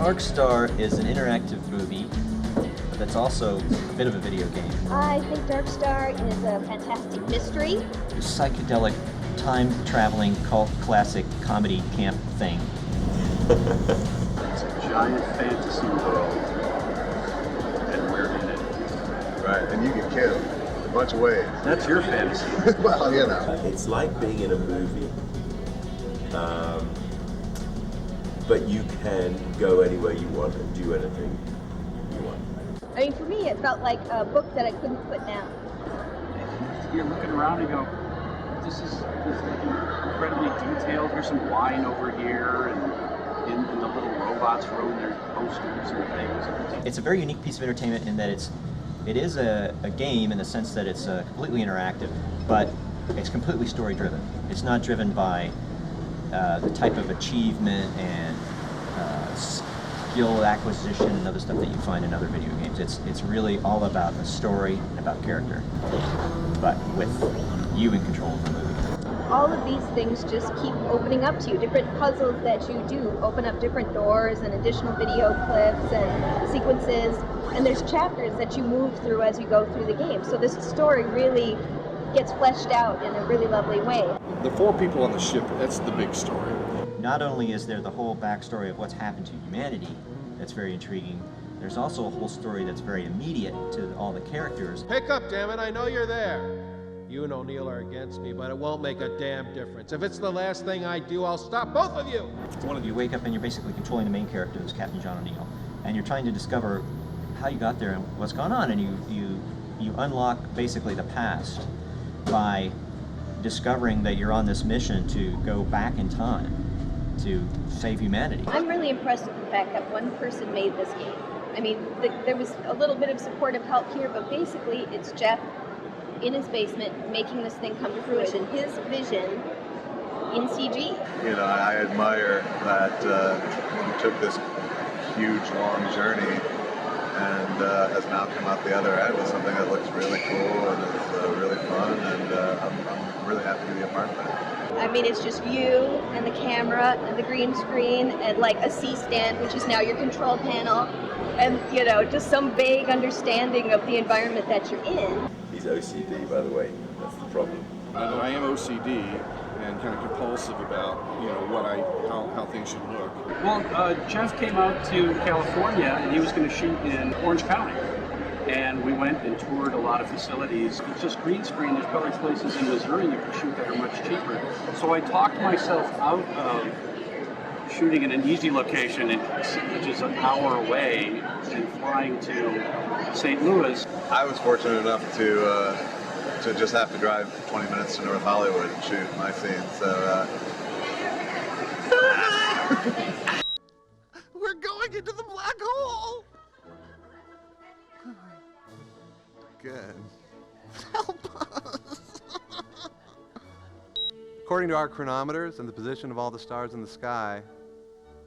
Darkstar is an interactive movie, but that's also a bit of a video game. I think Darkstar is a fantastic mystery. Psychedelic, time-traveling, cult classic comedy camp thing. It's a giant fantasy world, and we're in it. Right, and you get killed a bunch of ways. That's your fantasy. Well, you know. It's like being in a movie, but you can go anywhere you want and do anything you want. I mean, for me, it felt like a book that I couldn't put down. You're looking around and you go, this is incredibly detailed. Here's some wine over here, and in the little robots room, there's posters and things. It's a very unique piece of entertainment in that it is a game in the sense that it's completely interactive, but it's completely story-driven. It's not driven by the type of achievement and skill acquisition and other stuff that you find in other video games. It's really all about the story and about character, but with you in control of the movie. All of these things just keep opening up to you. Different puzzles that you do open up different doors and additional video clips and sequences. And there's chapters that you move through as you go through the game. So this story really gets fleshed out in a really lovely way. The 4 people on the ship, that's the big story. Not only is there the whole backstory of what's happened to humanity that's very intriguing, there's also a whole story that's very immediate to all the characters. Pick up, damn it, I know you're there. You and O'Neill are against me, but it won't make a damn difference. If it's the last thing I do, I'll stop both of you! One of you wake up and you're basically controlling the main character, who's Captain John O'Neill, and you're trying to discover how you got there and what's going on, and you unlock basically the past by discovering that you're on this mission to go back in time to save humanity. I'm really impressed with the fact that one person made this game. I mean, there was a little bit of supportive help here, but basically it's Jeff in his basement making this thing come to fruition. His vision in CG. You know, I admire that he took this huge, long journey and has now come out the other end with something that looks really cool and is really fun, and I'm really happy to be a part of that. I mean, it's just you and the camera and the green screen and like a C-stand, which is now your control panel, and you know, just some vague understanding of the environment that you're in. He's OCD, by the way. That's the problem. I am OCD and kind of compulsive about, you know, how things should look. Well, Jeff came out to California, and he was going to shoot in Orange County. And we went and toured a lot of facilities. It's just green screen. There's probably places in Missouri you can shoot that are much cheaper. So I talked myself out of shooting in an easy location, which is an hour away, and flying to St. Louis. I was fortunate enough to just have to drive 20 minutes to North Hollywood and shoot my scene, so We're going into the black hole! good. Help us! According to our chronometers and the position of all the stars in the sky,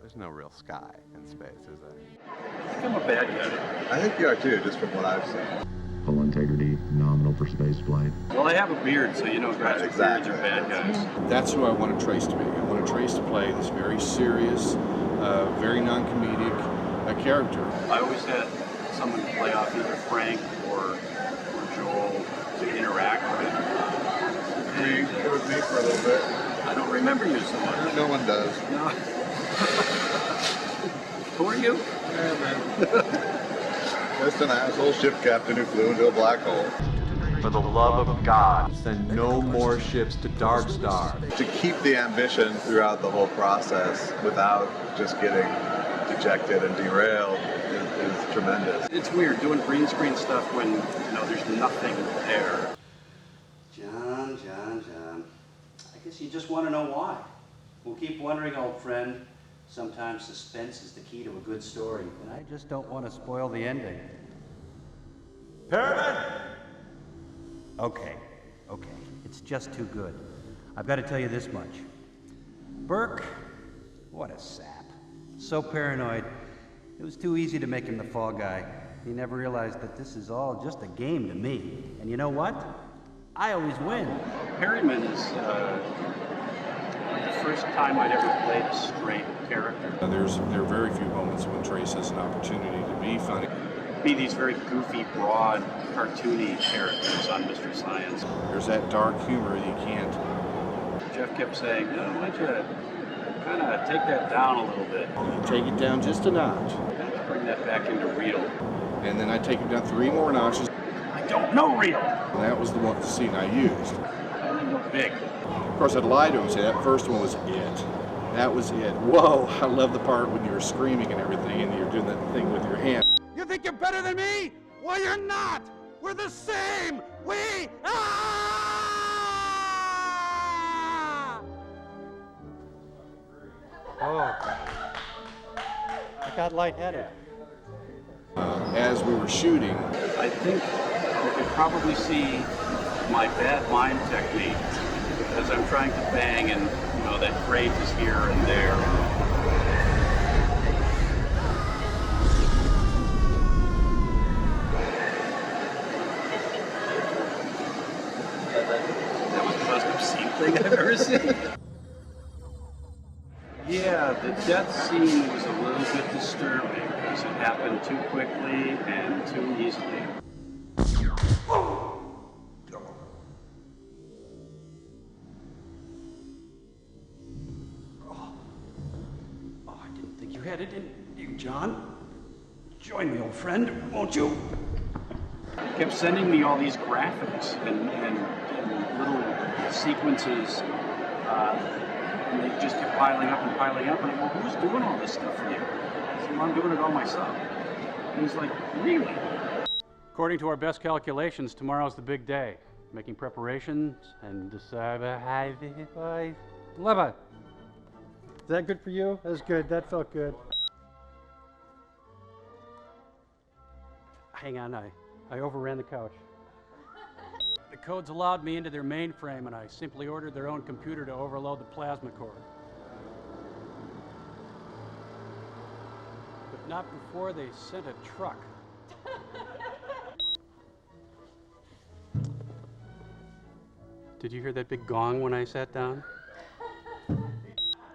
there's no real sky in space, is there? I think I'm a bad guy. I think you are too, just from what I've seen. Full integrity, nominal for space flight. Well, I have a beard, so you know guys with beards are bad guys. That's who I want Trace to be. I want Trace to play this very serious, very non-comedic character. I always had someone to play off either Frank or Joel to interact with. It was me for a little bit. I don't remember you so much. No one does. No. Who are you? Yeah, man. Just an asshole ship captain who flew into a black hole. For the love of God, send no more ships to Darkstar. To keep the ambition throughout the whole process without just getting dejected and derailed is tremendous. It's weird doing green screen stuff when, you know, there's nothing there. John. I guess you just want to know why. We'll keep wondering, old friend. Sometimes suspense is the key to a good story, and I just don't want to spoil the ending. Perriman! Okay. It's just too good. I've got to tell you this much. Burke, what a sap. So paranoid. It was too easy to make him the fall guy. He never realized that this is all just a game to me. And you know what? I always win. Perryman is like a first time I'd ever played a straight character. There are very few moments when Trace has an opportunity to be funny. Be these very goofy, broad, cartoony characters on Mr. Science. There's that dark humor you can't. Jeff kept saying, "No, why don't you kind of take that down a little bit? You take it down just a notch. Bring that back into real." And then I take it down 3 more notches. I don't know real. And that was the scene I used. I only know big. Of course, I'd lie to him and say that first one was it. That was it. Whoa, I love the part when you were screaming and everything and you're doing that thing with your hand. You think you're better than me? Well, you're not. We're the same. We are. Oh, I got lightheaded. As we were shooting, I think you could probably see my bad mime technique as I'm trying to bang and, you know, that grate is here and there. That was the most obscene thing I've ever seen. Yeah, the death scene was a little bit disturbing because it happened too quickly and too easily. I didn't think you had it in you, John. Join me, old friend, won't you? He kept sending me all these graphics and little sequences. And they just kept piling up. And I go, well, who's doing all this stuff for you? I said, well, I'm doing it all myself. And he's like, really? According to our best calculations, tomorrow's the big day. Making preparations and decide. Is that good for you? That was good. That felt good. Hang on, I overran the couch. The codes allowed me into their mainframe, and I simply ordered their own computer to overload the plasma core. But not before they sent a truck. Did you hear that big gong when I sat down?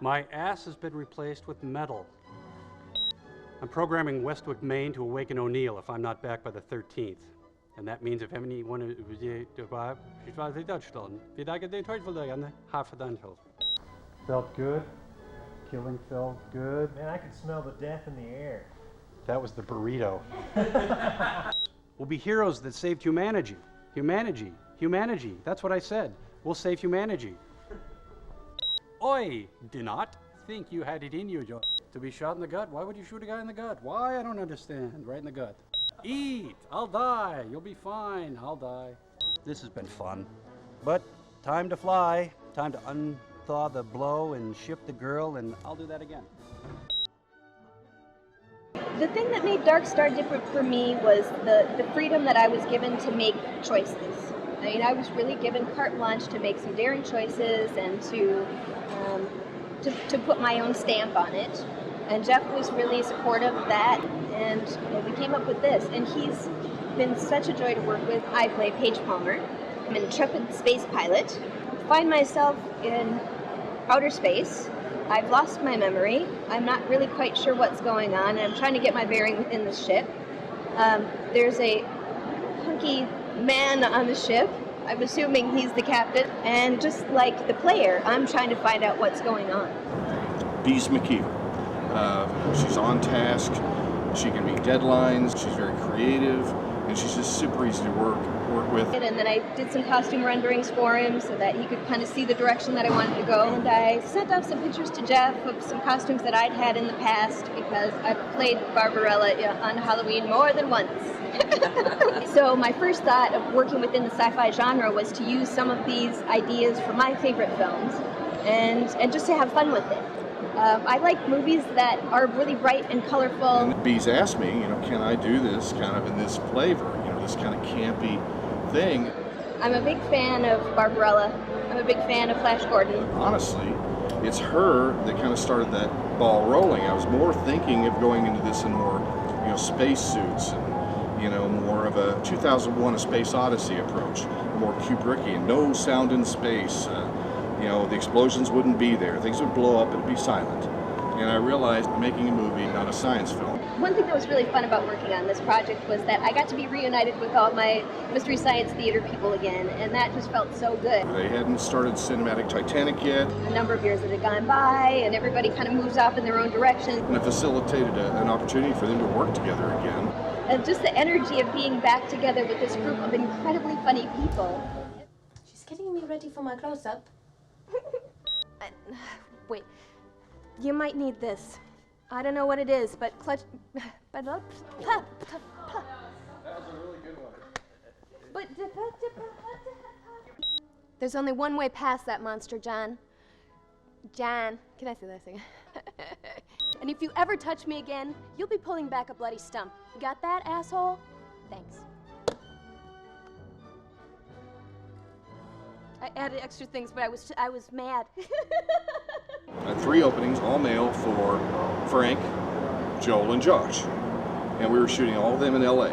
My ass has been replaced with metal. I'm programming Westwick, Maine to awaken O'Neill if I'm not back by the 13th. And that means if anyone felt good. Killing felt good. Man, I can smell the death in the air. That was the burrito. We'll be heroes that saved humanity. Humanity. That's what I said. We'll save humanity. Oi, do not think you had it in you, Joe. To be shot in the gut? Why would you shoot a guy in the gut? Why? I don't understand. Right in the gut. Eat. I'll die. You'll be fine. I'll die. This has been fun. But time to fly. Time to unthaw the blow and ship the girl, and I'll do that again. The thing that made Darkstar different for me was the freedom that I was given to make choices. I mean, I was really given carte blanche to make some daring choices and to put my own stamp on it. And Jeff was really supportive of that, and we came up with this. And he's been such a joy to work with. I play Paige Palmer. I'm an intrepid space pilot. I find myself in outer space. I've lost my memory. I'm not really quite sure what's going on, and I'm trying to get my bearing within the ship. There's a hunky man on the ship. I'm assuming he's the captain. And just like the player, I'm trying to find out what's going on. Bees McKeel. She's on task. She can meet deadlines. She's very creative, and she's just super easy to work with. And then I did some costume renderings for him so that he could kind of see the direction that I wanted to go. And I sent off some pictures to Jeff of some costumes that I'd had in the past because I've played Barbarella on Halloween more than once. So my first thought of working within the sci-fi genre was to use some of these ideas from my favorite films and just to have fun with it. I like movies that are really bright and colorful. And Bees asked me, can I do this kind of in this flavor, this kind of campy thing. I'm a big fan of Barbarella. I'm a big fan of Flash Gordon. Honestly, it's her that kind of started that ball rolling. I was more thinking of going into this in more, space suits and, more of a 2001: A Space Odyssey approach, more Kubrickian, no sound in space. You know, the explosions wouldn't be there. Things would blow up, it'd be silent. And I realized I'm making a movie, not a science film. One thing that was really fun about working on this project was that I got to be reunited with all my Mystery Science Theater people again, and that just felt so good. They hadn't started Cinematic Titanic yet. A number of years that had gone by, and everybody kind of moves off in their own direction. And it facilitated an opportunity for them to work together again. And just the energy of being back together with this group of incredibly funny people. She's getting me ready for my close-up. Wait, you might need this. I don't know what it is, but clutch. That's a really good one. There's only one way past that monster, John. John, can I say that thing? And if you ever touch me again, you'll be pulling back a bloody stump. You got that, asshole? Thanks. I added extra things, but I was mad. I had 3 openings, all male, for Frank, Joel, and Josh. And we were shooting all of them in LA.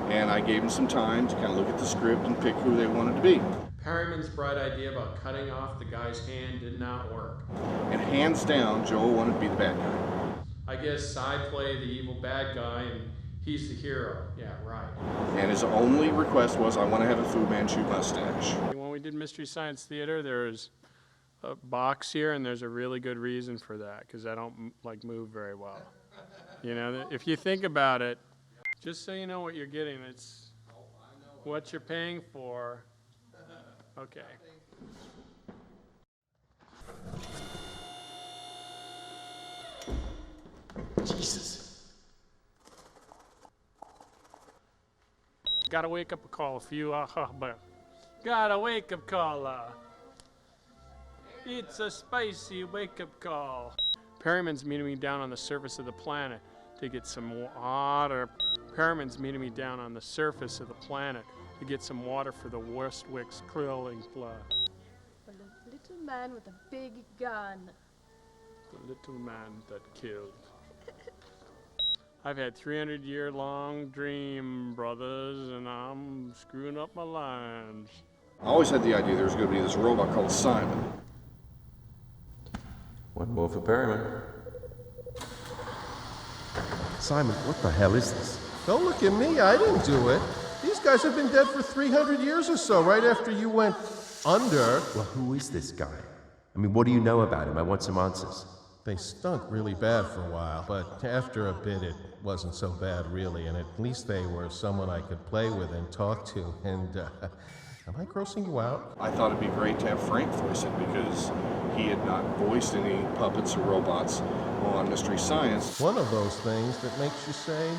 And I gave them some time to kind of look at the script and pick who they wanted to be. Perryman's bright idea about cutting off the guy's hand did not work. And hands down, Joel wanted to be the bad guy. I guess I play the evil bad guy and he's the hero. Yeah, right. And his only request was, I want to have a Fu Manchu mustache. When we did Mystery Science Theater, there's a box here, and there's a really good reason for that, because I don't like move very well. You know, if you think about it, just so you know what you're getting, it's what you're paying for. Okay. Jesus. Got a wake-up call, a few got a wake-up call. It's a spicy wake-up call. Perryman's meeting me down on the surface of the planet to get some water. Perryman's meeting me down on the surface of the planet to get some water for the Westwick's curling flood. The little man with a big gun. The little man that killed. I've had 300-year-long dream, brothers, and I'm screwing up my lines. I always had the idea there was going to be this robot called Simon. One more for Perryman. Simon, what the hell is this? Don't look at me, I didn't do it. These guys have been dead for 300 years or so, right after you went under. Well, who is this guy? I mean, what do you know about him? I want some answers. They stunk really bad for a while, but after a bit it wasn't so bad really, and at least they were someone I could play with and talk to, and am I grossing you out? I thought it'd be great to have Frank voice it because he had not voiced any puppets or robots on Mystery Science. One of those things that makes you say,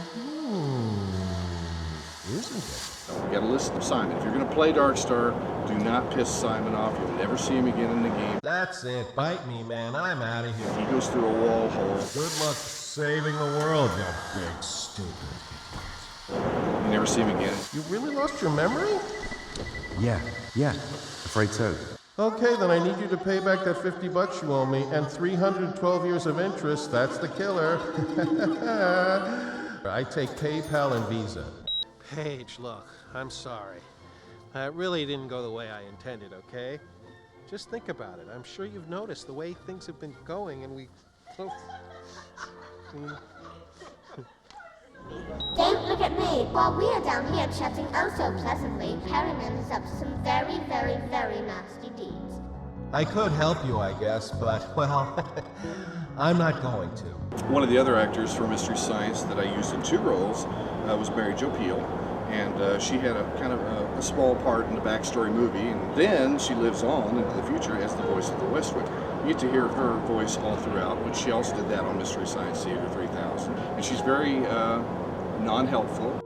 isn't it? You gotta listen to Simon. If you're gonna play Darkstar, do not piss Simon off. You'll never see him again in the game. That's it. Bite me, man. I'm out of here. He goes through a wall hole. Good luck saving the world, you big stupid. You never see him again. You really lost your memory? Yeah, afraid so. Okay, then I need you to pay back that $50 you owe me, and 312 years of interest. That's the killer. I take PayPal and Visa. Paige, look, I'm sorry. It really didn't go the way I intended, okay? Just think about it. I'm sure you've noticed the way things have been going, and we... Don't look at me. While we are down here chatting oh so pleasantly, Perryman is up to some very, very, very nasty deeds. I could help you, I guess, but, well, I'm not going to. One of the other actors for Mystery Science that I used in 2 roles was Mary Jo Peel, and she had a kind of a small part in the backstory movie, and then she lives on into the future as the voice of the Westwick. You get to hear her voice all throughout, but she also did that on Mystery Science Theater 3000. And she's very non-helpful.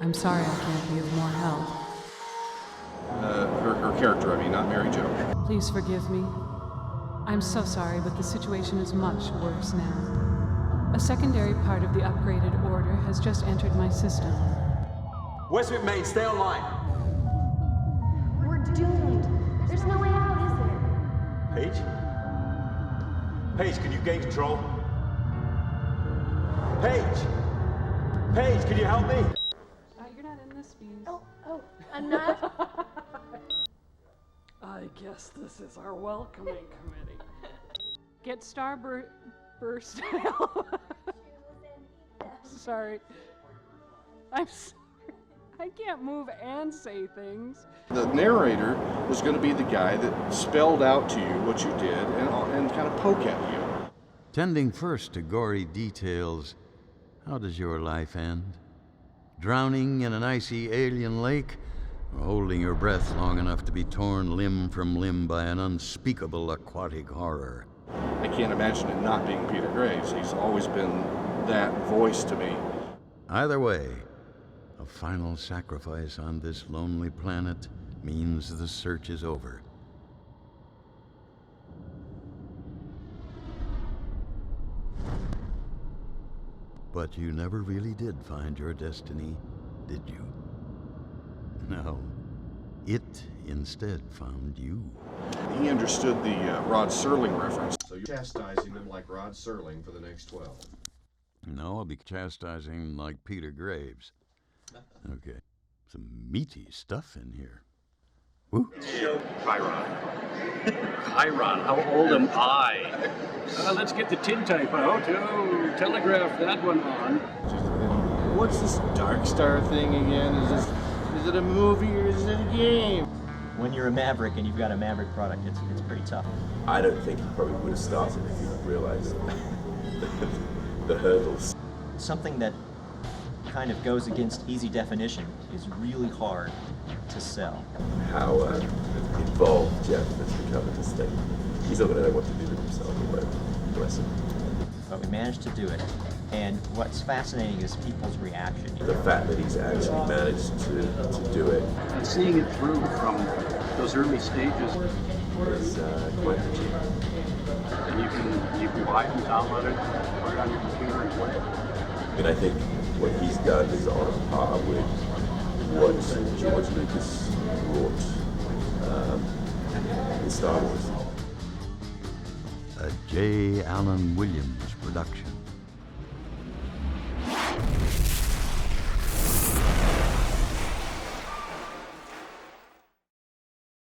I'm sorry I can't be of more help. Her character, I mean, not Mary Jo. Please forgive me. I'm so sorry, but the situation is much worse now. A secondary part of the upgraded order has just entered my system. Westwick Main, stay online. We're doomed. There's no way out, is there? Paige? Paige, can you gain control? Paige! Paige, can you help me? You're not in this piece. Oh, I'm not? I guess this is our welcoming committee. Get Starburst. Sorry. I'm sorry. I can't move and say things. The narrator was going to be the guy that spelled out to you what you did and kind of poke at you. Tending first to gory details, how does your life end? Drowning in an icy alien lake, or holding your breath long enough to be torn limb from limb by an unspeakable aquatic horror? I can't imagine it not being Peter Graves. He's always been that voice to me. Either way, a final sacrifice on this lonely planet means the search is over. But you never really did find your destiny, did you? No. It instead found you. He understood the Rod Serling reference. So you're chastising them like Rod Serling for the next 12. No, I'll be chastising like Peter Graves. Okay. Some meaty stuff in here. Woo. Chiron. Chiron, how old am I? Let's get the tintype out. Oh, telegraph that one on. What's this Darkstar thing again? Is it a movie or is it a game? When you're a Maverick and you've got a Maverick product, it's pretty tough. I don't think he probably would have started if he realized the hurdles. Something that kind of goes against easy definition is really hard to sell. How involved Jeff has become in this thing. He's not going to know what to do with himself, but bless him. But we managed to do it. And what's fascinating is people's reaction. The fact that he's actually managed to do it. And seeing it through from those early stages is quite legit. And you can buy it and download it, put it on your computer and play it. And I think what he's done is on par with what George Lucas wrought in Star Wars. A J. Allen Williams production.